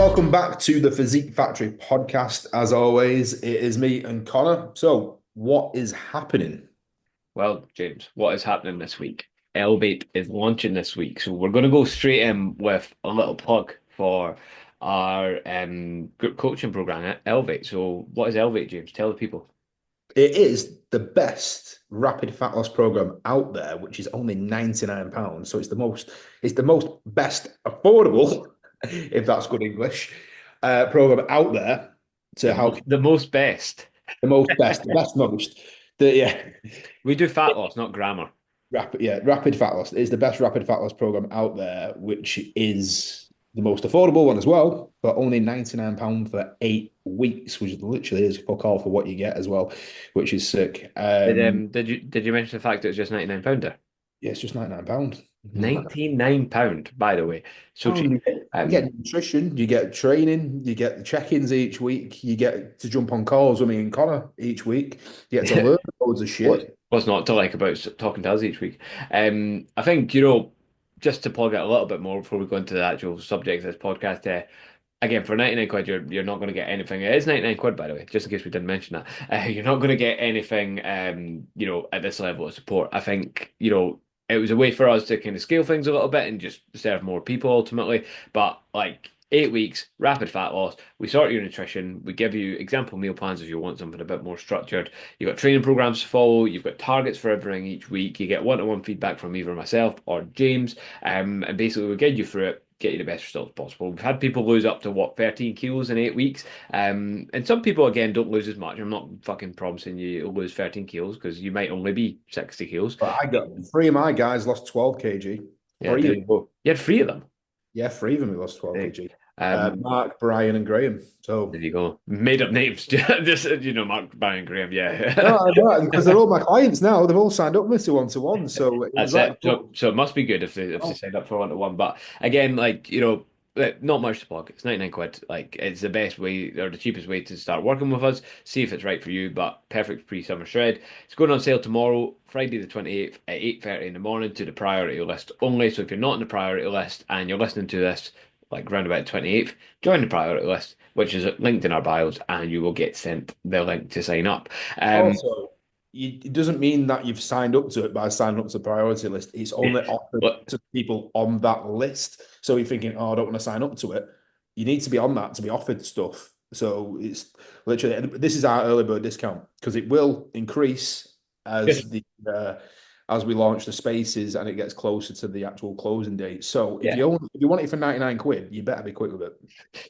welcome back to the Physique Factory podcast. As always, it is me and Connor. So, what is happening? Well, James, what is happening this week? Elevate is launching this week, so we're going to go straight in with a little plug for our group coaching program at Elevate. So, what is Elevate, James? Tell the people. It is the best rapid fat loss program out there, which is only £99. So it's the most best affordable, if that's good English, program out there to help The most best. the best most. Yeah, We do fat loss, not grammar. rapid fat loss is the best rapid fat loss program out there, which is the most affordable one as well, for only £99 for 8 weeks, which literally is fuck all for what you get as well, which is sick. Did you mention the fact that it's just £99 there? Yeah, it's just £99. £99, by the way. So cheap. You get nutrition, you get training, you get the check-ins each week, you get to jump on calls with me and Connor each week, you get to learn loads of What, shit. what's not to like about talking to us each week? I think, just to plug it a little bit more before we go into the actual subject of this podcast, again, for 99 quid, you're not going to get anything. It is 99 quid, by the way, just in case we didn't mention that. You're not going to get anything, at this level of support. I think, it was a way for us to kind of scale things a little bit and just serve more people ultimately. But like 8 weeks, rapid fat loss, we sort your nutrition, we give you example meal plans if you want something a bit more structured. You've got training programs to follow, you've got targets for everything each week, you get one-to-one feedback from either myself or James, and basically we guide you through it. Get you the best results possible. We've had people lose up to 13 kilos in 8 weeks. And some people again don't lose as much. I'm not fucking promising you'll lose 13 kilos because you might only be 60 kilos. But I got three of my guys lost 12 kg. Yeah, Three there of you go. You had three of them. Yeah, three of them who lost 12 Hey, kg. Um, Mark, Brian, and Graham. So there you go. Made up names. Just Mark, Brian, Graham. no, Yeah, I know, because they're all my clients now. They've all signed up with me to one-to-one. So it was that's like, it. So it must be good if they oh, signed up for 1-to-1. But again, not much to plug. It's 99 quid. Like it's the best way or the cheapest way to start working with us. See if it's right for you. But perfect pre-summer shred. It's going on sale tomorrow, Friday the 28th at 8:30 in the morning to the priority list only. So if you're not on the priority list and you're listening to this like round about 28th, join the priority list, which is linked in our bios, and you will get sent the link to sign up. Um, also, it doesn't mean that you've signed up to it by signing up to the priority list. It's only offered but to people on that list. So you're thinking, oh, I don't want to sign up to it. You need to be on that to be offered stuff. So it's literally, this is our early bird discount because it will increase just as the as we launch the spaces and it gets closer to the actual closing date. So if yeah. you want it for 99 quid, you better be quick with it.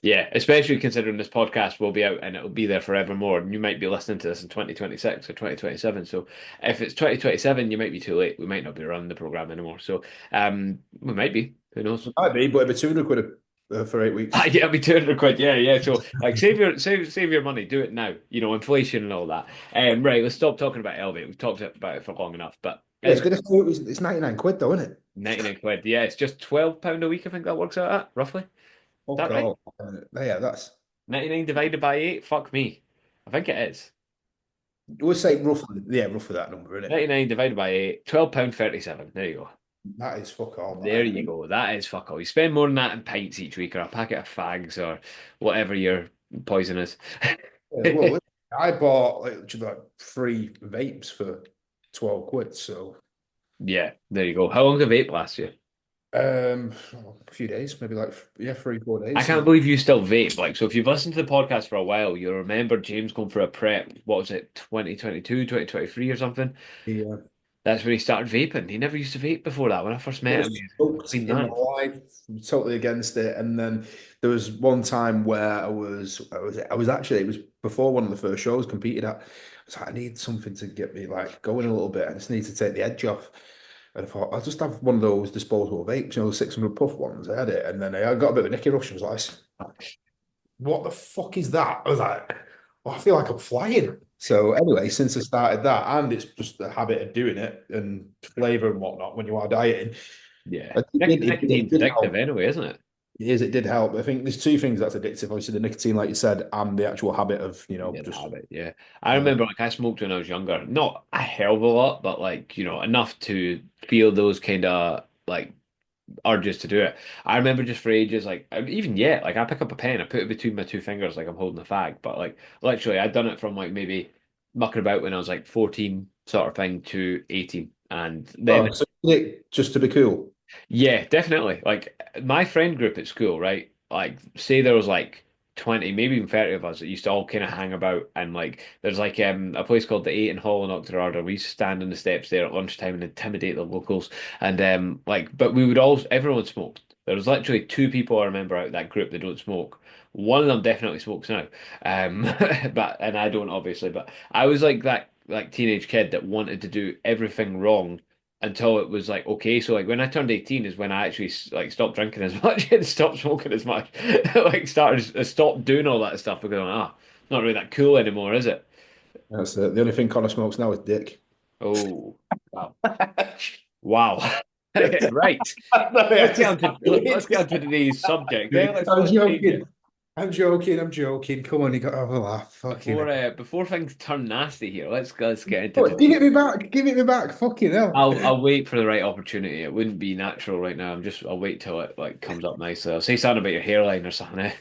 Yeah, especially considering this podcast will be out and it'll be there forevermore. And you might be listening to this in 2026 or 2027. So if it's 2027, you might be too late. We might not be running the program anymore. So we might be. Who knows? It might be, but it'd be 200 quid for 8 weeks. Yeah, it'll be 200 quid. Yeah, yeah. So like save your money. Do it now. Inflation and all that. Right, let's stop talking about Elevate. We've talked about it for long enough. But Yeah, it's it's 99 quid though, isn't it? 99 quid. Yeah, it's just £12 a week. I think that works out at roughly. Is Fuck that right? all. Yeah, that's 99 divided by 8? Fuck me. I think it is. we'll say roughly, yeah, roughly that number, isn't it? 99 divided by 8, £12.37. There you go. That is fuck all, There that. you go. That is fuck all. You spend more than that in pints each week or a packet of fags or whatever your poison is. Well, I bought like three vapes for 12 quid, so Yeah, there you go. How long did vape last you? um a few days, maybe like yeah, 3, 4 days. I can't So believe you still vape. So if you've listened to the podcast for a while, you'll remember James going for a prep. What was it, 2022, 2023 or something? yeah. That's when he started vaping. He never used to vape before that. When I first met Never him, he was a smoked clean in my man. life. I'm totally against it. And then there was one time where I was actually it was before one of the first shows competed at. I was like, I need something to get me like going a little bit. I just need to take the edge off. And I thought I'll just have one of those disposable vapes, the 600 puff ones. I had it, and then I got a bit of a nicky rush. I was like, "What the fuck is that?" I was like, "Oh, I feel like I'm flying." So anyway, since I started that, and it's just the habit of doing it and flavor and whatnot when you are dieting, Yeah. it Nicotine's did addictive help. anyway, isn't it? It did help. I think there's two things that's addictive. Obviously, the nicotine, like you said, and the actual habit of, Yeah, the just habit. Yeah. I uh, remember I smoked when I was younger. Not a hell of a lot, but enough to feel those kind of like urges to do it. I remember just for ages, like even yet, like I pick up a pen, I put it between my two fingers, like I'm holding a fag. But like literally, I'd done it from like maybe mucking about when I was like 14, sort of thing, to 18, and then Oh, so you did it just to be cool. yeah, definitely. Like my friend group at school, right? Like say there was like 20, maybe even 30 of us that used to all kind of hang about, and like there's like a place called the Eight in Hall in Auchterarder. We used to stand on the steps there at lunchtime and intimidate the locals. And like but we would all everyone smoked. There was literally two people I remember out of that group that don't smoke. One of them definitely smokes now. Um but and I don't obviously, but I was like that like teenage kid that wanted to do everything wrong until it was like okay. So like when I turned 18 is when I actually like stopped drinking as much and stopped smoking as much. Like started stopped doing all that stuff because I'm like, not really that cool anymore, is it? That's it. The only thing Connor smokes now is dick. Oh, wow. Wow. Right. No, yeah, Let's get just on to let's get on to today's subject. I'm Let's change joking. it I'm joking. I'm joking. Come on, you got to have a laugh. Fucking hell. before things turn nasty here. Let's get into Oh, give today's. it me back. Give it me back. Fucking hell. I'll wait for the right opportunity. It wouldn't be natural right now. I'll wait till it like comes up nicely. I'll say something about your hairline or something.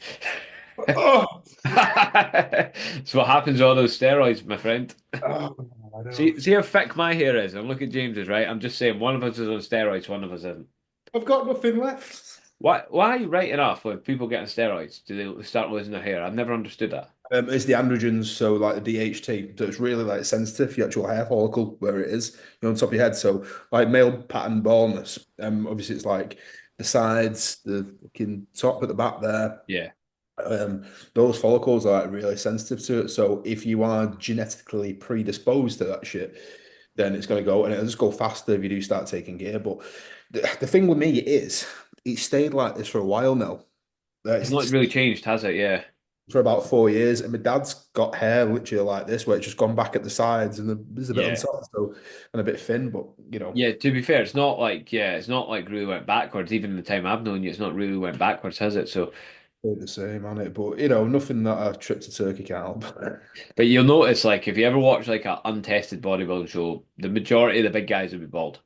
Oh, It's what happens with all those steroids, my friend. oh, I know. See how thick my hair is, and look at James's, right? I'm just saying, one of us is on steroids, one of us isn't. I've got nothing left. Why are you writing off when people get on steroids? Do they start losing their hair? I've never understood that. It's the androgens, so like the DHT. So it's really like sensitive, your actual hair follicle where it is, on top of your head. So like male pattern baldness. Obviously it's like the sides, the fucking top at the back there. Yeah. Um, those follicles are like really sensitive to it. So if you are genetically predisposed to that shit, then it's going to go and it'll just go faster if you do start taking gear. But the thing with me is, it stayed like this for a while now. It's not really changed, has it? Yeah. For about 4 years, and my dad's got hair literally like this, where it's just gone back at the sides and there's a bit on Yeah. top, so and a bit thin, but Yeah, to be fair, it's not like really went backwards. Even in the time I've known you, it's not really went backwards, has it? So, they're the same on it. But nothing that a trip to Turkey can't help. but you'll notice, like, if you ever watch like an untested bodybuilding show, the majority of the big guys will be bald.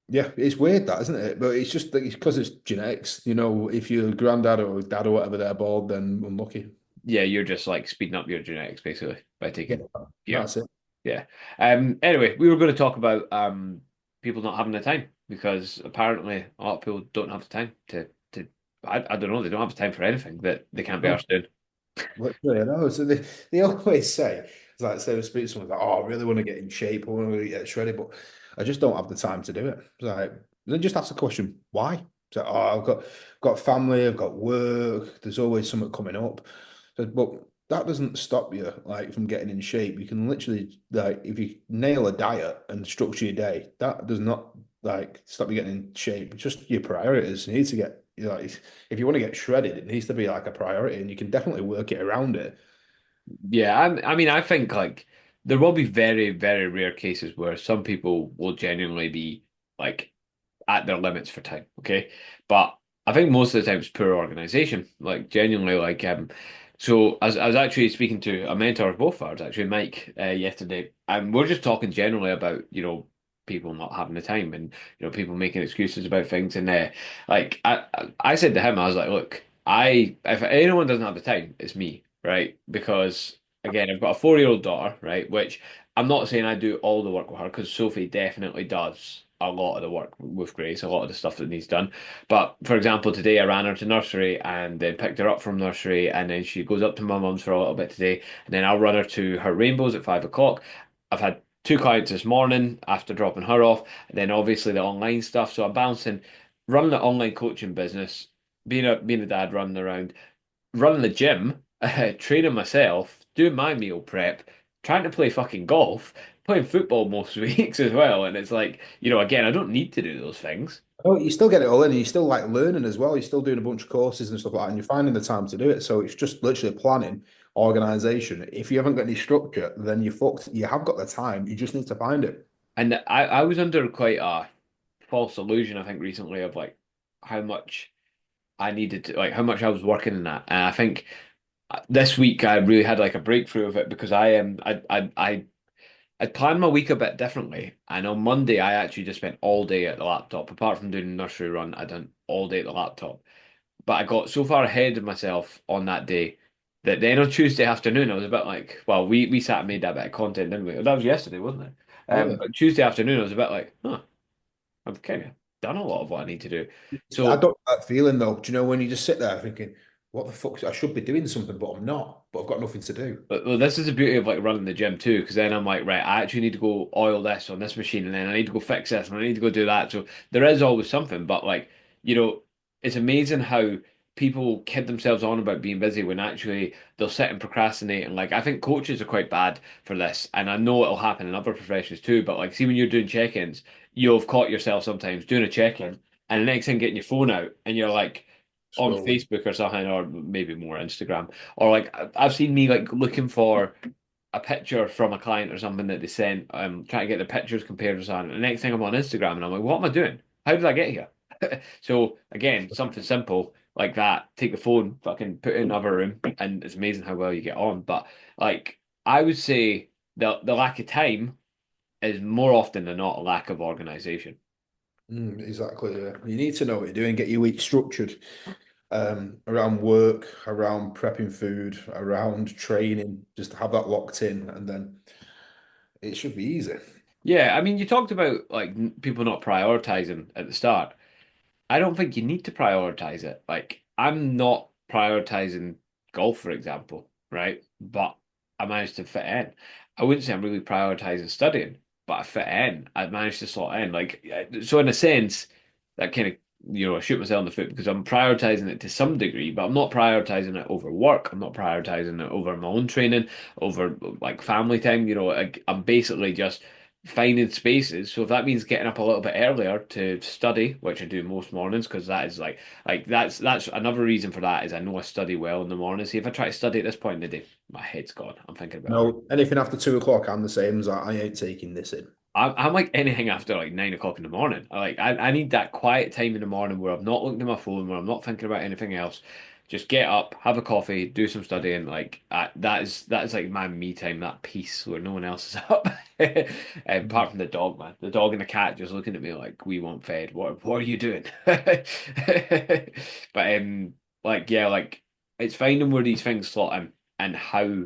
Yeah, it's weird that, isn't it? But it's just like it's because it's genetics. If your granddad or dad or whatever they're bald, then unlucky. Yeah, you're just like speeding up your genetics basically by Yeah, taking gear. that's it. Yeah. Anyway, we were going to talk about people not having the time because apparently a lot of people don't have the time to I don't know, they don't have the time for anything that they can't be No, arsed doing. literally, I know. So they always say, it's like, say, they speak to someone like, "Oh, I really want to get in shape. I want to get shredded, but I just don't have the time to do it." It's like, then just ask the question, why? So, oh, I've got family, I've got work. There's always something coming up. So, but that doesn't stop you like from getting in shape. You can literally like if you nail a diet and structure your day, that does not like stop you getting in shape. It's just your priorities. You need to get like if you want to get shredded, it needs to be like a priority, and you can definitely work it around it. Yeah, I mean, I think like there will be very, very rare cases where some people will genuinely be like at their limits for time, okay? But I think most of the time it's poor organization. Like genuinely, like so I was actually speaking to a mentor of both ours, actually Mike, yesterday, and we're just talking generally about, people not having the time and people making excuses about things. And like I said to him, I was like, look, I if anyone doesn't have the time, it's me, right? Because again, I've got a 4-year-old daughter, right? Which I'm not saying I do all the work with her because Sophie definitely does a lot of the work with Grace, a lot of the stuff that needs done. But for example, today I ran her to nursery and then picked her up from nursery, and then she goes up to my mum's for a little bit today, and then I'll run her to her rainbows at 5 o'clock. I've had two clients this morning after dropping her off, and then obviously the online stuff. So I'm balancing running the online coaching business, being a dad, running around, running the gym, training myself, doing my meal prep, trying to play fucking golf, playing football most weeks as well. And it's like, again, I don't need to do those things. Oh, you still get it all in, and you're still like learning as well. You're still doing a bunch of courses and stuff like that, and you're finding the time to do it. So it's just literally planning, organization. If you haven't got any structure, then you're fucked. You have got the time, you just need to find it. And I was under quite a false illusion, I think, recently of like how much I needed to, like how much I was working in that. And I think this week I really had like a breakthrough of it because I am, I I'd planned my week a bit differently. And on Monday, I actually just spent all day at the laptop. Apart from doing a nursery run, I done all day at the laptop. But I got so far ahead of myself on that day that then on Tuesday afternoon, I was a bit like, well, we sat and made that bit of content, didn't we? That was yesterday, wasn't it? Yeah. But Tuesday afternoon, I was a bit like, huh, I've kind of done a lot of what I need to do. I So don't like that feeling though. Do you know when you just sit there thinking, what the fuck? I should be doing something, but I'm not. But I've got nothing to do. well, this is the beauty of like running the gym too, because then I'm like, right, I actually need to go oil this on this machine, and then I need to go fix this, and I need to go do that. So there is always something, but like, you know, it's amazing how people kid themselves on about being busy when actually they'll sit and procrastinate. And like, I think coaches are quite bad for this, and I know it'll happen in other professions too. But like, see, when you're doing check-ins, you'll have caught yourself sometimes doing a check-in, and the next thing getting your phone out, and you're like on Scrolling. Facebook or something, or maybe more Instagram. Or like I've seen me like looking for a picture from a client or something that they sent, trying to get the pictures compared or something. And the next thing I'm on Instagram and I'm like, what am I doing? How did I get here? So again, something simple like that. Take the phone, fucking put it in another room, and it's amazing how well you get on. But like I would say the lack of time is more often than not a lack of organization. Exactly. Yeah. You need to know what you're doing. Get your week structured around work, around prepping food, around training. Just have that locked in, and then it should be easy. Yeah, I mean, you talked about like people not prioritizing at the start. I don't think you need to prioritize it. Like, I'm not prioritizing golf, for example, right? But I managed to fit in. I wouldn't say I'm really prioritizing studying, but I fit in. I managed to slot in. Like, so in a sense, that kind of, I shoot myself in the foot because I'm prioritizing it to some degree, but I'm not prioritizing it over work. I'm not prioritizing it over my own training, over like family time. I'm basically just finding spaces. So if that means getting up a little bit earlier to study, which I do most mornings, because that is like that's another reason for that is I know I study well in the morning. See, if I try to study at this point in the day, my head's gone. I'm thinking about work. No, anything after 2 o'clock, I'm the same as I ain't taking this in. I'm like anything after like 9 o'clock in the morning. I need that quiet time in the morning where I'm not looking at my phone, where I'm not thinking about anything else. Just get up, have a coffee, do some studying. Like that is like my me time, that peace where no one else is up. Apart from the dog, man, the dog and the cat just looking at me like we want fed. What are you doing? But like yeah, like it's finding where these things slot in and how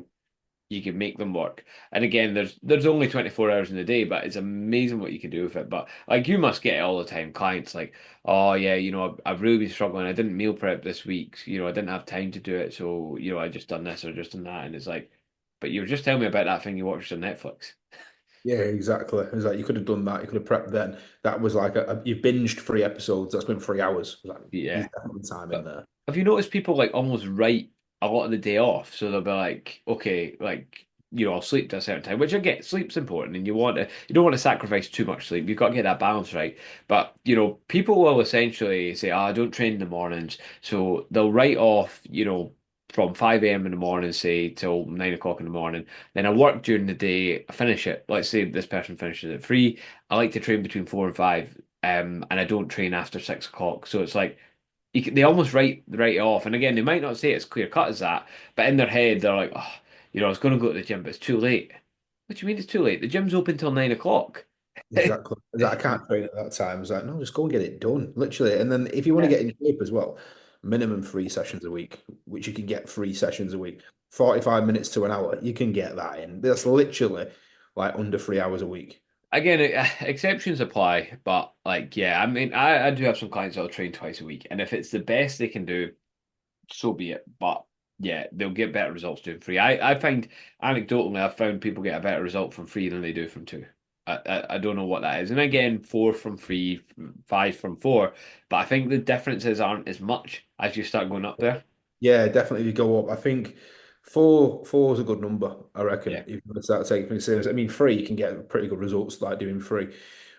you can make them work. And again, there's only 24 hours in the day, but it's amazing what you can do with it. But like you must get it all the time. Clients like, oh yeah, I've really been struggling. I didn't meal prep this week. I didn't have time to do it. So, I just done this or just done that. And it's like, but you were just telling me about that thing you watched on Netflix. Yeah, exactly. It's like you could have done that. You could have prepped then. That was like you binged 3 episodes. That's been 3 hours. It's like, Yeah. there's definitely time in But there. have you noticed people like almost write a lot of the day off? So they'll be like, okay, like, I'll sleep to a certain time, which I get, sleep's important and you don't want to sacrifice too much sleep. You've got to get that balance right. But, people will essentially say, I don't train in the mornings. So they'll write off, from 5 a.m. in the morning, say, till 9 o'clock in the morning. Then I work during the day, I finish it. Let's say this person finishes at 3. I like to train between 4 and 5. And I don't train after 6 o'clock. So it's like, they almost write it off. And again, they might not say it's clear cut as that, but in their head, they're like, oh, I was going to go to the gym, but it's too late. What do you mean it's too late? The gym's open till 9 o'clock. Exactly. It's like, I can't train at that time. It's like, no, just go and get it done. Literally. And then if you want to Yeah. get in shape as well, minimum 3 sessions a week, which you can get 3 sessions a week, 45 minutes to an hour, you can get that in. That's literally like under 3 hours a week. Again, exceptions apply, but like, yeah, I mean, I do have some clients that'll train twice a week, and if it's the best they can do, so be it. But yeah, they'll get better results doing free. I find anecdotally, I've found people get a better result from free than they do from two. I don't know what that is. And again, 4 from 3, 5 from 4. But I think the differences aren't as much as you start going up there. Yeah, definitely. If you go up, I think four is a good number. I reckon Yeah. if you want to start taking things serious. I mean, three you can get pretty good results like doing three,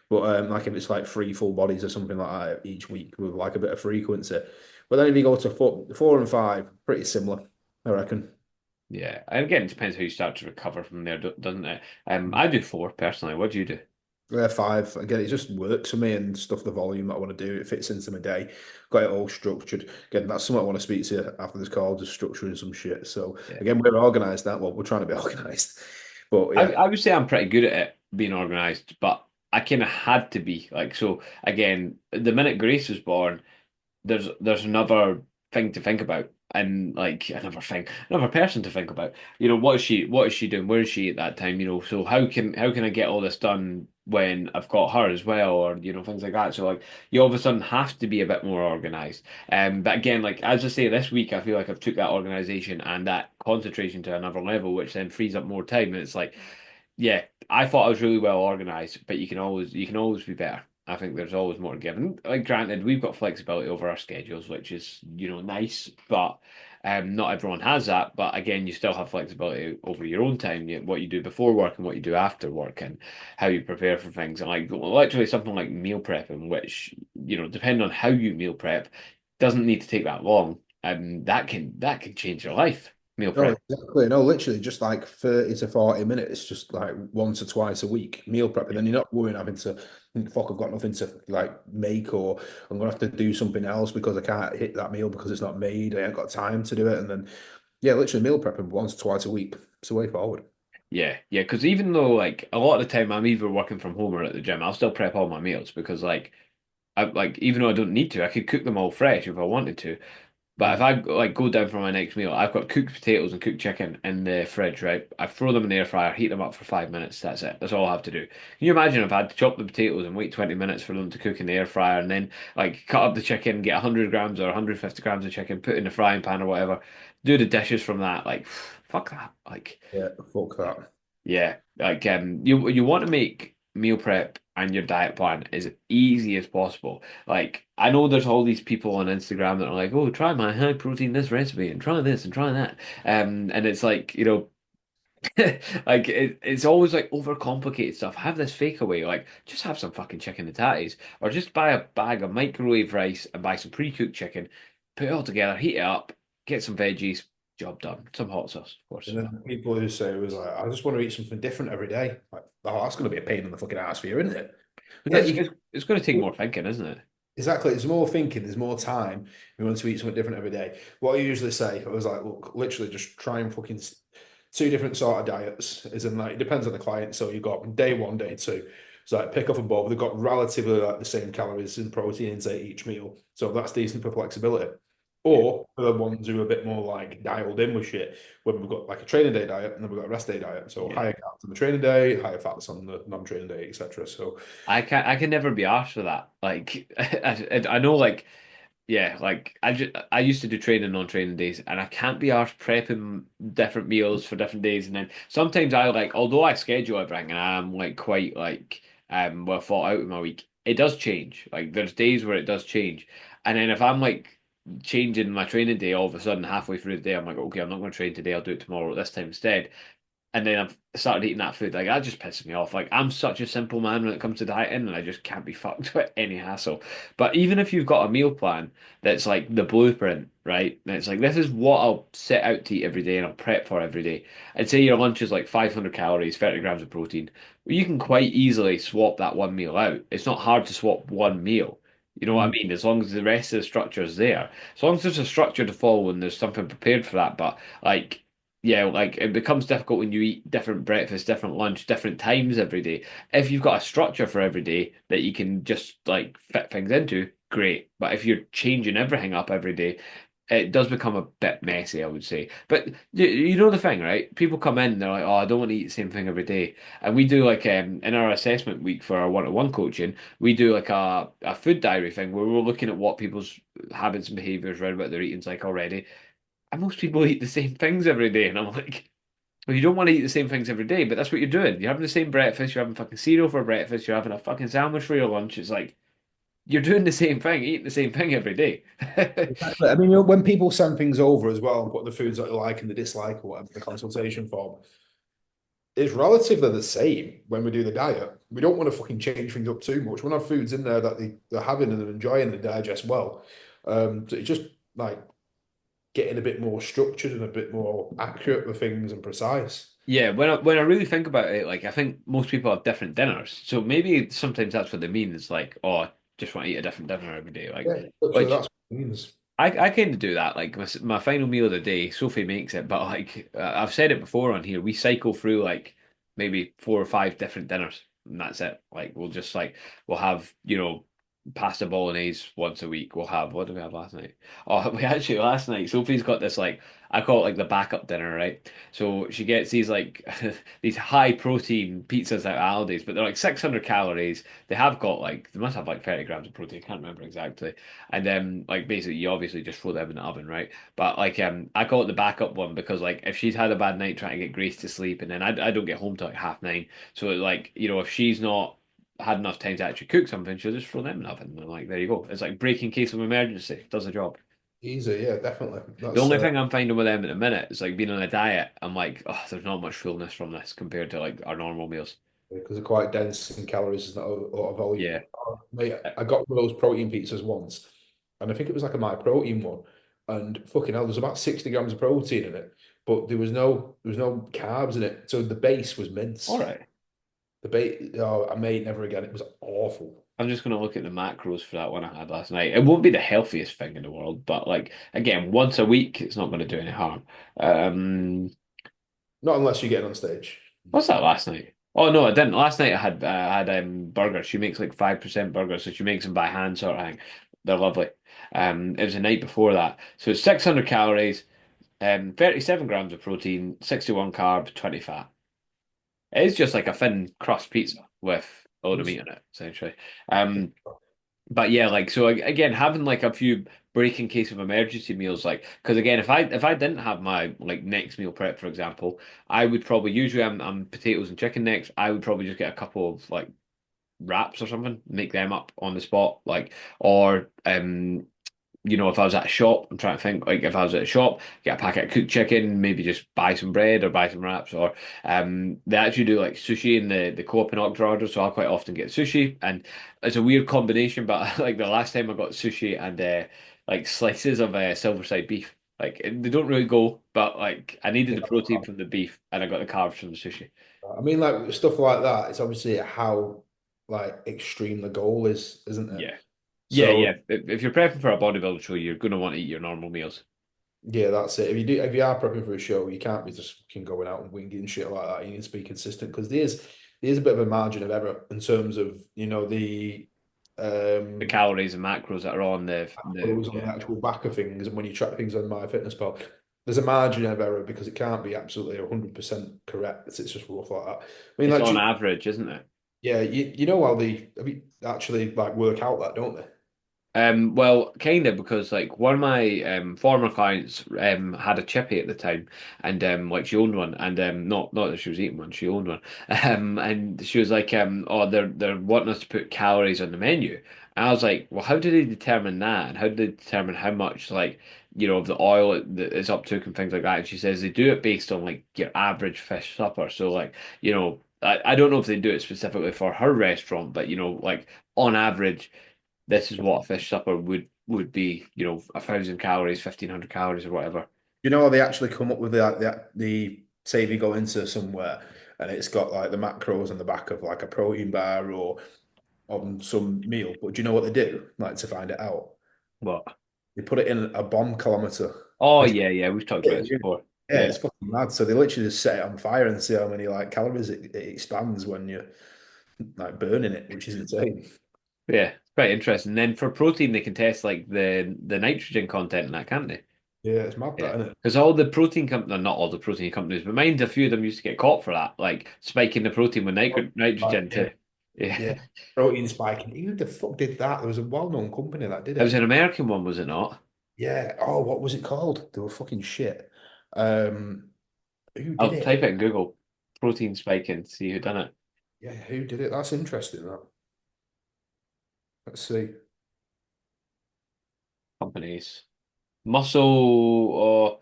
but like if it's like three full bodies or something like that each week with like a bit of frequency. But then if you go to four and five, pretty similar. I reckon. Yeah. And again, it depends how you start to recover from there, doesn't it? I do 4 personally. What do you do? Yeah, five. Again, it just works for me and stuff the volume that I want to do. It fits into my day. Got it all structured. Again, that's something I want to speak to you after this call, just structuring some shit. So Yeah. again, we're organized now. Well, we're trying to be organized. But I, yeah, I would say I'm pretty good at it being organized, but I kind of had to be like so. Again, the minute Grace was born, there's another thing to think about, and like another person to think about. What is she doing? Where is she at that time? So how can I get all this done when I've got her as well, or things like that. So like you all of a sudden have to be a bit more organized. But again, like as I say, this week I feel like I've took that organization and that concentration to another level, which then frees up more time. And it's like, yeah, I thought I was really well organized, but you can always be better. I think there's always more to give. And like granted, we've got flexibility over our schedules, which is, nice, but not everyone has that. But again, you still have flexibility over your own time, what you do before work and what you do after work and how you prepare for things. And like literally something like meal prepping, which, depending on how you meal prep, doesn't need to take that long. That can change your life. Meal no, prep. exactly. No, literally just like 30 to 40 minutes, just like once or twice a week, meal prep. And then you're not worrying having to think, fuck, I've got nothing to like make, or I'm gonna have to do something else because I can't hit that meal because it's not made. I ain't got time to do it. And then yeah, literally meal prepping once or twice a week. It's the way forward. Yeah, yeah, because even though like a lot of the time I'm either working from home or at the gym, I'll still prep all my meals because even though I don't need to, I could cook them all fresh if I wanted to. But if Mm. I like go down for my next meal, I've got cooked potatoes and cooked chicken in the fridge, right? I throw them in the air fryer, heat them up for 5 minutes. That's it. That's all I have to do. Can you imagine if I had to chop the potatoes and wait 20 minutes for them to cook in the air fryer and then like cut up the chicken, get 100 grams or 150 grams of chicken, put in the frying pan or whatever, do the dishes from that? Like, fuck that. Like, Yeah, fuck that. yeah, like you want to make meal prep and your diet plan as easy as possible. Like I know there's all these people on Instagram that are like, "Oh, try my high protein this recipe and try this and try that," and it's like like it's always like overcomplicated stuff. Have this fake away, like just have some fucking chicken and tatties, or just buy a bag of microwave rice and buy some pre-cooked chicken, put it all together, heat it up, get some veggies, job done. Some hot sauce, of course, And as well. then people who say it was like, I just want to eat something different every day. Like, oh, that's going to be a pain in the fucking ass for you, isn't it? But Yeah, like, it's it's, it's going to take more thinking, isn't it? exactly, there's more thinking, there's more time. We want to eat something different every day. What I usually say, I was like, look, literally just try and fucking two different sort of diets. Is in like it depends on the client. So you've got day one, day two. So like pick up and both. They've got relatively like the same calories and protein intake each meal. So that's decent for flexibility. Yeah. Or for the ones who are a bit more like dialed in with shit, when we've got like a training day diet and then we've got a rest day diet. So Yeah. higher carbs on the training day, higher fats on the non-training day, etc. So I can never be arsed for that. Like I know like yeah, like I used to do training on training days and I can't be arsed prepping different meals for different days and then sometimes I like although I schedule everything and I'm like quite like well thought out in my week, it does change. Like there's days where it does change. And then if I'm like changing my training day all of a sudden halfway through the day, I'm like, okay, I'm not going to train today, I'll do it tomorrow at this time instead and then I've started eating that food. Like that just pisses me off. Like I'm such a simple man when it comes to dieting, and I just can't be fucked with any hassle. But even if you've got a meal plan that's like the blueprint, right? And it's like this is what I'll set out to eat every day, and I'll prep for every day. And say your lunch is like 500 calories, 30 grams of protein. Well, you can quite easily swap that one meal out. It's not hard to swap one meal. You know what I mm, mean? As long as the rest of the structure is there, as long as there's a structure to follow and there's something prepared for that. But like yeah, like it becomes difficult when you eat different breakfast, different lunch, different times every day. If you've got a structure for every day that you can just like fit things into, great. But if you're changing everything up every day, it does become a bit messy, I would say. But you know the thing, right? People come in, they're like, "Oh, I don't want to eat the same thing every day." And we do like in our assessment week for our one-to-one coaching, we do like a food diary thing where we're looking at what people's habits and behaviors around what their eating's like already. And most people eat the same things every day. And I'm like, well, you don't want to eat the same things every day, but that's what you're doing. You're having the same breakfast, you're having fucking cereal for breakfast, you're having a fucking sandwich for your lunch. It's like you're doing the same thing, eating the same thing every day. exactly. I mean, when people send things over as well and put the foods that they like and they dislike or whatever, the consultation form, it's relatively the same when we do the diet. We don't want to fucking change things up too much. We want to have foods in there that they're having and they're enjoying and they digest well. So it's just like getting a bit more structured and a bit more accurate with things and precise. Yeah, when I really think about it, like I think most people have different dinners. So maybe sometimes that's what they mean. It's like, oh, I just want to eat a different dinner every day. Like, Yeah, literally, which that's what it means. I kind of do that. Like my final meal of the day, Sophie makes it, but like I've said it before on here, we cycle through like maybe 4 or 5 different dinners, and that's it. Like we'll have, pasta bolognese once a week. We'll have, what did we have last night? Oh, we actually last night Sophie's got this, like, I call it like the backup dinner, right? So she gets these like these high protein pizzas at Aldi's, but they're like 600 calories. They have got like they must have like 30 grams of protein. I can't remember exactly. And then like basically you obviously just throw them in the oven, right? But like I call it the backup one because like if she's had a bad night trying to get Grace to sleep, and then I don't get home till like 9:30, so like if she's not had enough time to actually cook something, she'll just throw them in the oven. And like, there you go. It's like break in case of emergency. Does the job. Easy, yeah, definitely. The That's only thing I'm finding with them at the minute is like being on a diet. I'm like, oh, there's not much fullness from this compared to like our normal meals. because they're quite dense in calories, is not a lot of volume. Yeah. Mate, I got one of those protein pizzas once, and I think it was like a My Protein one, and fucking hell, there's about 60 grams of protein in it, but there was no carbs in it, so the base was All mince. right. The base, oh, I made it never again. It was awful. I'm just gonna look at the macros for that one I had last night. It won't be the healthiest thing in the world, but like again, once a week, it's not going to do any harm. Um, Not unless you're getting on stage. what's that last night? Oh no, I didn't. Last night I had burgers. She makes like 5% burgers, so she makes them by hand, sort of thing. They're lovely. It was the night before that, so it's 600 calories, 37 grams of protein, 61 carb, 20 fat. It is just like a thin crust pizza with a load of meat in it, essentially. Um, but yeah, like so again, having like a few break in case of emergency meals, like because again, if I didn't have my like next meal prep, for example, I would probably usually I'm potatoes and chicken necks. I would probably just get a couple of like wraps or something, make them up on the spot, like or if I was at a shop, I'm trying to think, like if I was at a shop, get a packet of cooked chicken, maybe just buy some bread or buy some wraps, or they actually do like sushi in the co-op in order, so I'll quite often get sushi, and it's a weird combination, but like the last time I got sushi and like slices of silverside beef, like they don't really go, but like I needed the protein from the beef and I got the carbs from the sushi. I mean, like stuff like that. It's obviously how like extreme the goal is, isn't it? Yeah. Yeah, So yeah. If you're prepping for a bodybuilding show, you're gonna want to eat your normal meals. yeah, that's it. If you are prepping for a show, you can't be just fucking going out and winging shit like that. You need to be consistent because there's a bit of a margin of error in terms of the The um calories and macros that are on the goes on the yeah. actual back of things, and when you track things on MyFitnessPal, there's a margin of error because it can't be absolutely 100% correct. It's just rough like that. I mean, It's like, on average, isn't it? yeah, you know how they have you actually like work out that, don't they? Well, kind of because like one of my former clients had a chippy at the time, and like she owned one, and not that she was eating one, she owned one, and she was like, oh, they're wanting us to put calories on the menu, and I was like, well, how do they determine that, and how do they determine how much like of the oil that is uptook and things like that? And she says they do it based on like your average fish supper, so like I don't know if they do it specifically for her restaurant, but like on average this is what a fish supper would be, 1,000 calories, 1,500 calories or whatever. You know how they actually come up with the say if you go into somewhere and it's got like the macros on the back of like a protein bar or on some meal, but do you know what they do? Like to find it out, What? they put it in a bomb kilometer. Oh It's, yeah, yeah, we've talked about yeah, this before. it's Yeah, fucking mad. So they literally just set it on fire and see how many like calories it expands when you're like burning it, which is insane. yeah, quite interesting. Then for protein, they can test like the nitrogen content in that, can't they? Yeah, it's mad Yeah, that, isn't it? because all the protein companies, not all the protein companies, but mind a few of them used to get caught for that, like spiking the protein with Like, nitrogen yeah, to, yeah. yeah. Protein spiking. Who the fuck did that? There was a well-known company that did It was it. an American one, was it not? Yeah. Oh, what was it called? They were fucking shit. Um, who did I'll it? type it in Google, protein spiking, see who done it. Yeah, who did it? That's interesting. That. Let's see. Companies. Muscle or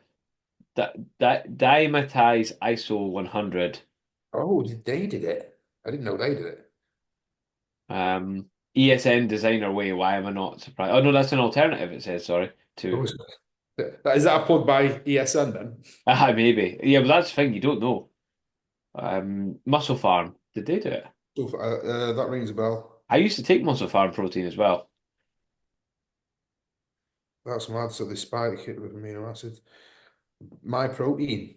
Dimetize ISO 100. Oh, they did it. I didn't know they did it. ESN designer way. Why am I not surprised? Oh no, that's an alternative. It says sorry Oh, to is that a plug by ESN then? maybe yeah, but that's the thing you don't know. Muscle Farm. Did they do it? Oh, that rings a bell. I used to take Muscle Farm protein as well. That's mad. So they spike it with amino acids. My protein.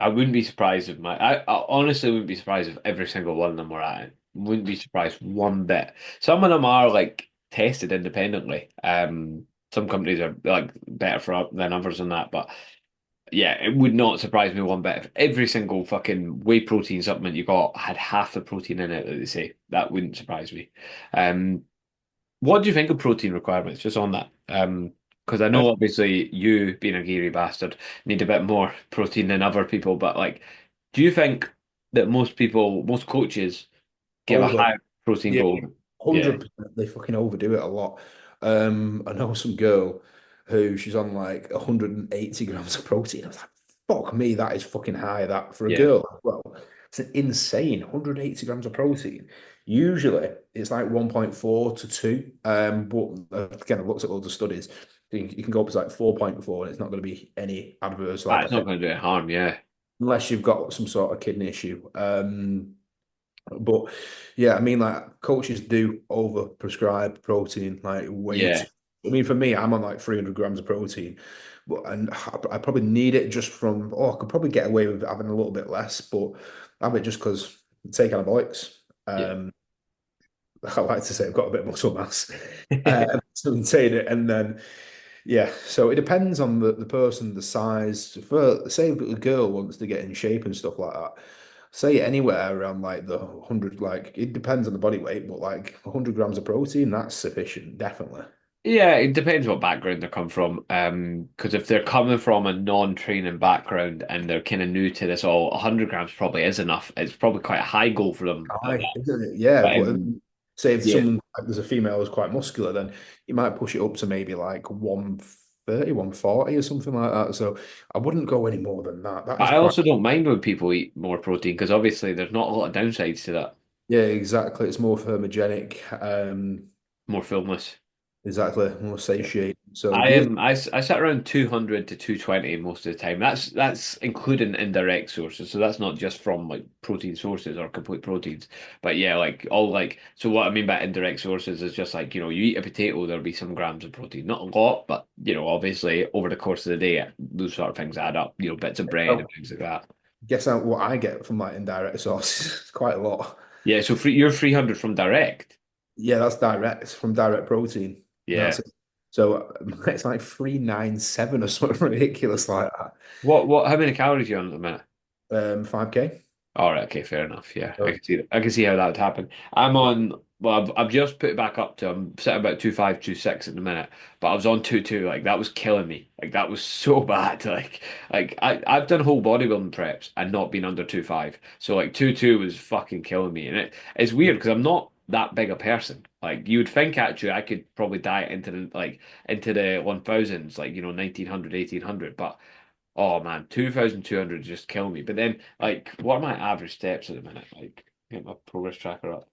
I wouldn't be surprised if I honestly wouldn't be surprised if every single one of them were at it. Wouldn't be surprised one bit. Some of them are like tested independently. Some companies are like better for than others on that, but yeah, it would not surprise me one bit if every single fucking whey protein supplement you got had half the protein in it that they say. That wouldn't surprise me. Um, what do you think of protein requirements? Just on that, because I Uh, know obviously you, being a geary bastard, need a bit more protein than other people, but like, do you think that most people, most coaches, give a over, high protein yeah, goal? Yeah, 100%. They fucking overdo it a lot. I know some girl who she's on like 180 grams of protein. I was like, fuck me, that is fucking high. That for a yeah. girl, well, it's an insane 180 grams of protein. Usually it's like 1.4 to 2. But again, I've looked at all the studies. You can go up to like 4.4 and it's not going to be any adverse Ah, like it's not going to do it harm. Yeah, unless you've got some sort of kidney issue. But yeah, I mean, like coaches do over prescribe protein, like yeah, weight. I mean, for me, I'm on like 300 grams of protein, but and I probably need it just from. Oh, I could probably get away with having a little bit less, but I have it just because take anabolics. yeah. I like to say I've got a bit of muscle mass, to maintain it, and then yeah. So it depends on the person, the size. For say if a girl wants to get in shape and stuff like that, say anywhere around like the 100, like it depends on the body weight, but like 100 grams of protein, that's sufficient, definitely. Yeah, it depends what background they come from. Because if they're coming from a non-training background and they're kind of new to this, all 100 grams probably is enough. It's probably quite a high goal for them at Aye, that. isn't it? Yeah, But but say if yeah, someone like there's a female who's quite muscular, then you might push it up to maybe like 130, 140 or something like that. So I wouldn't go any more than that. That but is I quite, also don't mind when people eat more protein because obviously there's not a lot of downsides to that. yeah, exactly. It's more thermogenic. More fullness. Exactly, more Yeah. satiated. So I there's am I sit around 200 to 220 most of the time. That's including indirect sources. So that's not just from like protein sources or complete proteins. But yeah, like all like so what I mean by indirect sources is just like, you eat a potato, there'll be some grams of protein. Not a lot, but obviously over the course of the day, those sort of things add up, bits of bread and oh, things like that. guess out what I get from like indirect sources. It's quite a lot. Yeah, so you're 300 from direct. Yeah, that's direct from direct protein. Yeah. That's it. So it's like 397 or something ridiculous like How many calories are you on at the minute? that. 5K. All right, okay, fair enough. Yeah, I So, can see that. I can see how that would happen. I'm on. Well, I've just put it back up to. I'm sitting about 2.5, 2.6 at the minute, but I was on 2.2. Like that was killing me. Like that was so bad. Like I've done whole bodybuilding preps and not been under 2.5. So like 2.2 was fucking killing me, and it's weird because I'm not that big a person. Like you would think actually I could probably diet into the 1000s, like 1900, 1800, but. Oh man, 2,200 just kill me. But then, like, what are my average steps at the minute? Like, get my progress tracker up.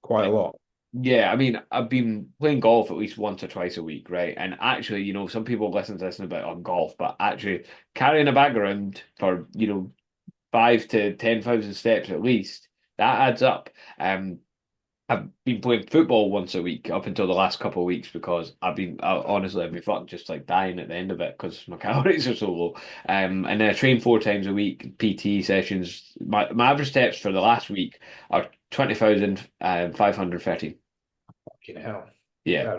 quite a lot. Yeah, I mean, I've been playing golf at least once or twice a week, right? And actually, some people listen to this about on golf, but actually carrying a bag around for, 5 to 10,000 steps at least, that adds up. I've been playing football once a week up until the last couple of weeks because honestly, I've been fucking just like dying at the end of it because my calories are so low. And then I train 4 times a week, PT sessions. My average steps for the last week are 20,513. Fucking hell. Yeah. Yeah.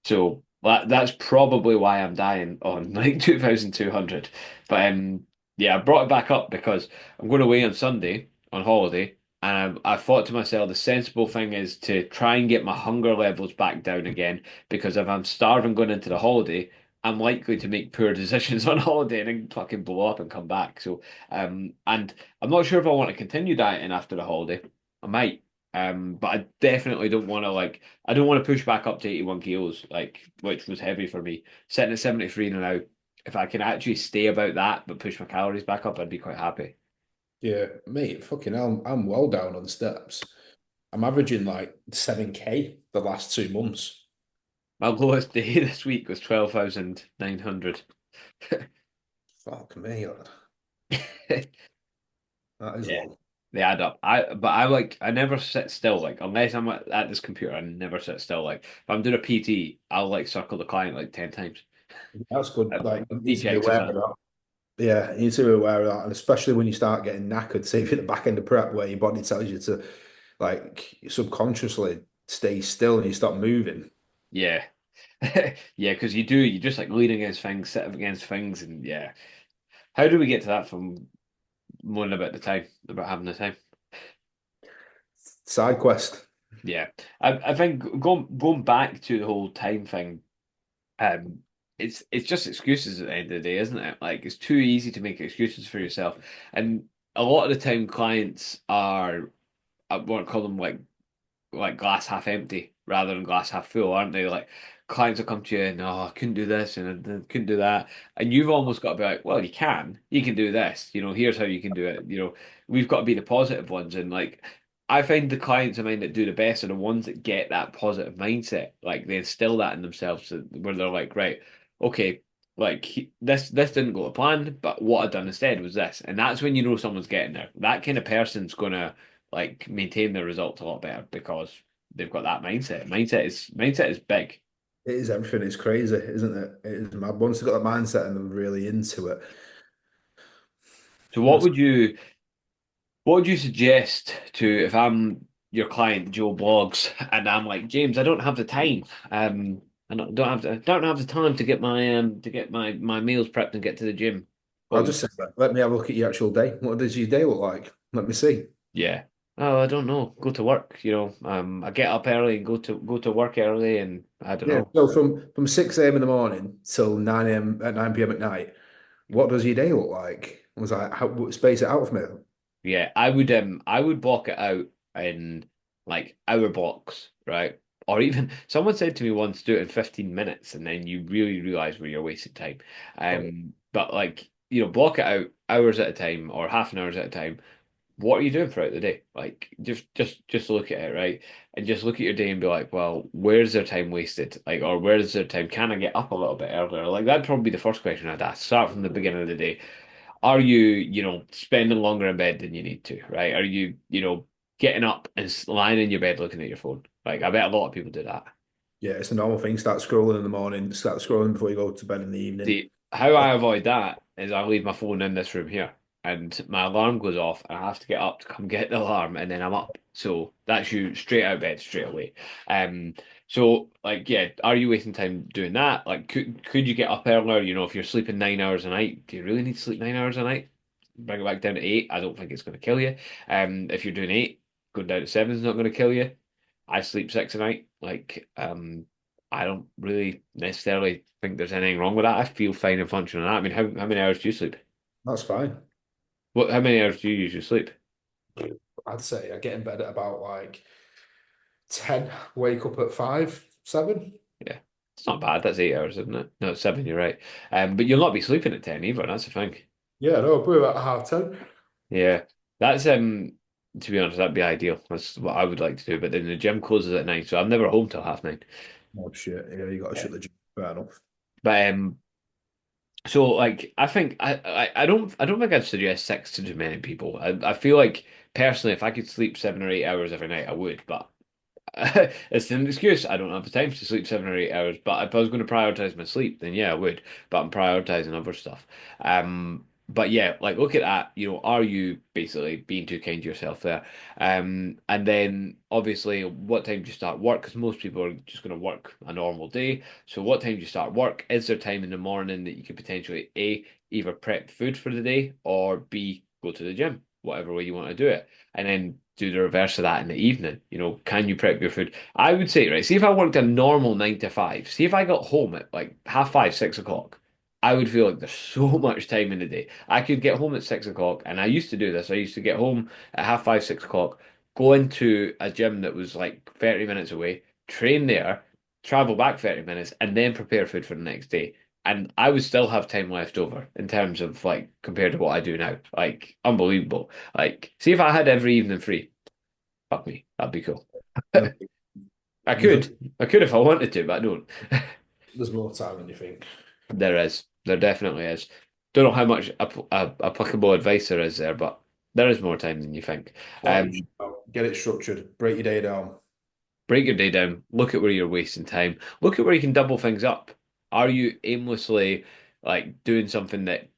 So that's probably why I'm dying on like 2,200. But yeah, I brought it back up because I'm going away on Sunday on holiday, and I thought to myself the sensible thing is to try and get my hunger levels back down again because if I'm starving going into the holiday, I'm likely to make poor decisions on holiday and then fucking blow up and come back. So and I'm not sure if I want to continue dieting after the holiday. I might. But I definitely don't want to I don't want to push back up to 81 kilos, like which was heavy for me. Sitting at 73 now, if I can actually stay about that but push my calories back up, I'd be quite happy. Yeah, mate, fucking hell, I'm well down on steps. I'm averaging like 7K the last 2 months. My lowest day this week was 12,900. Fuck me, lad. That is Yeah, low. they add up. I never sit still. Like unless I'm at this computer, I never sit still. Like if I'm doing a PT, I'll like circle the client like 10 times That's good. at Like, you need each to be aware of exercise. that. Yeah, you need to be aware of that, and especially when you start getting knackered, say if you're at the back end of prep where your body tells you to like subconsciously stay still and you stop moving. Yeah. Yeah, because you just like lean against things, sit up against things, and yeah. How do we get to that from moaning about the time, about having the time? Side quest. Yeah. I think going back to the whole time thing, um, it's just excuses at the end of the day, isn't it? Like it's too easy to make excuses for yourself. And a lot of the time clients are I won't call them like glass half empty rather than glass half full, aren't they? Like clients will come to you and I couldn't do this and I couldn't do that, and you've almost got to be like, well, you can do this. Here's how you can do it. We've got to be the positive ones, and like I find the clients of mine that do the best are the ones that get that positive mindset. Like they instill that in themselves, where they're like, right, okay. Like this didn't go to plan, but what I done instead was this, and that's when you know someone's getting there. That kind of person's gonna like maintain their results a lot better because they've got that mindset. Mindset is big. It is everything. It's crazy, isn't it? It is mad. Once they've got that mindset and they're really into it, So that's what would you suggest to if I'm your client Joe Blogs and I'm like James, I don't have the time. I don't have the time to get my meals prepped and get to the gym. What I'll would just say, let me have a look at your actual day. What does your day look like? Let me see. yeah. Oh, I don't know. Go to work, I get up early and go to work early and I don't Yeah. know. So from 6 a.m. in the morning till 9 a.m. at 9 p.m. at night, what does your day look like? I was like, space it out for me. Yeah, I would block it out in like hour blocks, right? Or even someone said to me once, do it in 15 minutes and then you really realize where you're wasting time. Oh, But like, block it out hours at a time or half an hour at a time. What are you doing throughout the day? Like just look at it, right? And just look at your day and be like, well, where's their time wasted? Like, or where's their time? Can I get up a little bit earlier? Like that'd probably be the first question I'd ask. Start from the beginning of the day. Are you, spending longer in bed than you need to, right? Are you, getting up and lying in your bed looking at your phone? Like, I bet a lot of people do that. yeah, it's a normal thing. Start scrolling in the morning, start scrolling before you go to bed in the evening. See, how I avoid that is I leave my phone in this room here and my alarm goes off and I have to get up to come get the alarm and then I'm up. So that's you straight out of bed straight away. Um, so like, yeah, are you wasting time doing that? Like, could you get up earlier? If you're sleeping 9 hours a night, do you really need to sleep 9 hours a night? Bring it back down to eight. I don't think it's going to kill you. If you're doing eight, going down to seven is not going to kill you. I sleep six a night. Like, I don't really necessarily think there's anything wrong with that. I feel fine and functional. I mean, how many hours do you sleep? That's fine. How many hours do you usually sleep? I'd say I get in bed at about like 10, wake up at 5, 7. Yeah, it's not bad. That's 8 hours, isn't it? No, it's seven. You're right. But you'll not be sleeping at 10 either. That's the thing. Yeah, no, probably about half 10. Yeah, that's To be honest, that'd be ideal. That's what I would like to do. But then the gym closes at 9, so I'm never home till half 9. Oh shit. Yeah, you got to Yeah. shut the gym. Fair enough. But so like I think I don't think I'd suggest six to too many people. I feel like personally, if I could sleep 7 or 8 hours every night, I would. But it's an excuse. I don't have the time to sleep 7 or 8 hours. But if I was going to prioritize my sleep, then yeah, I would. But I'm prioritizing other stuff. But yeah, like look at that. Are you basically being too kind to yourself there? And then obviously, what time do you start work? Because most people are just going to work a normal day. So what time do you start work? Is there time in the morning that you could potentially A, either prep food for the day or B, go to the gym, whatever way you want to do it, and then do the reverse of that in the evening. Can you prep your food? I would say, right, see if I worked a normal 9 to 5, see if I got home at like half five, 6 o'clock, I would feel like there's so much time in the day. I could get home at 6 o'clock, and I used to do this. I used to get home at half five, 6 o'clock, go into a gym that was like 30 minutes away, train there, travel back 30 minutes, and then prepare food for the next day. And I would still have time left over in terms of like compared to what I do now. Like unbelievable. Like, see if I had every evening free. Fuck me, that'd be cool. Yeah. I There's, a, could, I could if I wanted to, but I don't. there's more time than you think. There is, there definitely is. Don't know how much applicable advice there is there, but there is more time than you think. Sort it Um, out, get it structured, break your day down. Break your day down. Look at where you're wasting time. Look at where you can double things up. Are you aimlessly like doing something that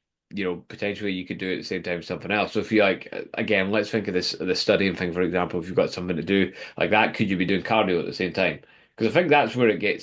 potentially you could do at the same time something else. So if you like, again, let's think of this the studying thing, for example. If you've got something to do like that, could you be doing cardio at the same time? Because I think that's where it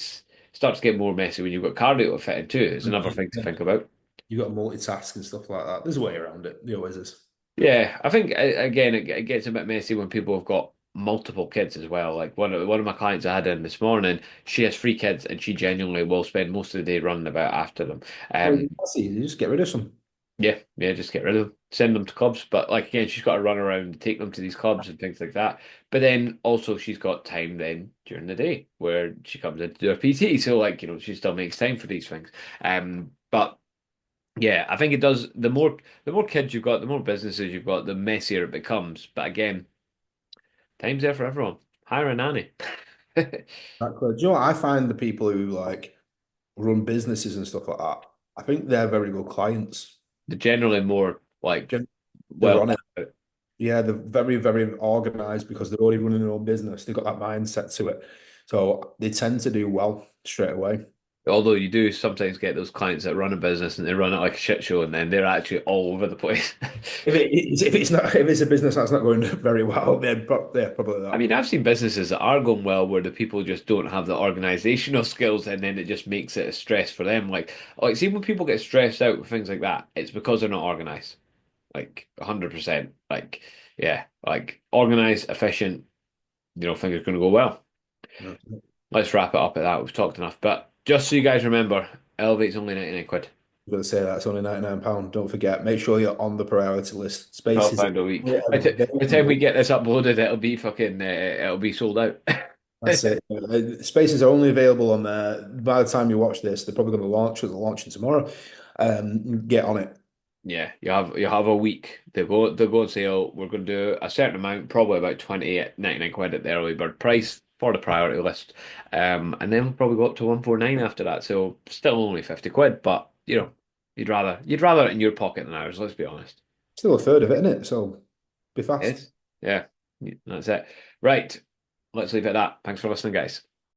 starts to get more messy when you've got cardio to fit in too. It's another thing to think about. You got to multitask and stuff like that. There's a way around it. There always is. Yeah, I think again it gets a bit messy when people have got multiple kids as well. Like one of my clients I had in this morning, she has three kids and she genuinely will spend most of the day running about after them. Well, Um, that's easy. Just get rid of some. yeah, yeah, just get rid of them, send them to clubs. But like again, she's got to run around and take them to these clubs and things like that. But then also she's got time then during the day where she comes in to do her PT. So like she still makes time for these things. But. Yeah, I think it does. The more kids you've got, the more businesses you've got, the messier it becomes. But again, time's there for everyone. Hire a nanny. Exactly. Do you know what? I find the people who like run businesses and stuff like that, I think they're very good clients. They're generally more like They're well on it. thought out. Yeah, they're very, very organized because they're already running their own business. They've got that mindset to it. So they tend to do well straight away. Although you do sometimes get those clients that run a business and they run it like a shit show and then they're actually all over the place. If it's a business that's not going very well, they're probably I that. mean, I've seen businesses that are going well where the people just don't have the organizational skills and then it just makes it a stress for them. Like see when people get stressed out with things like that, it's because they're not organized. Like 100%. Like, yeah, like organized, efficient, think it's going to go well. Yeah. Let's wrap it up at that. We've talked enough. But just so you guys remember, Elevate's only 99 quid. I'm going to say that it's only £99. Don't forget, make sure you're on the priority list. £12 Spaces a week. are By the time we available. get this uploaded, it'll be fucking, it'll be sold out. That's it. Spaces are only available on there. By the time you watch this, they're probably going to launch. They're launching tomorrow. Get on it. Yeah, you have a week. They'll go and say, oh, we're going to do a certain amount, probably about 20 at 99 quid at the early bird price for the priority list. And then we'll probably go up to 149 after that. So still only 50 quid, but you'd rather it in your pocket than ours, let's be honest. Still a third of it, isn't it? So be fast. Yes. Yeah, that's it. Right. Let's leave it at that. Thanks for listening, guys.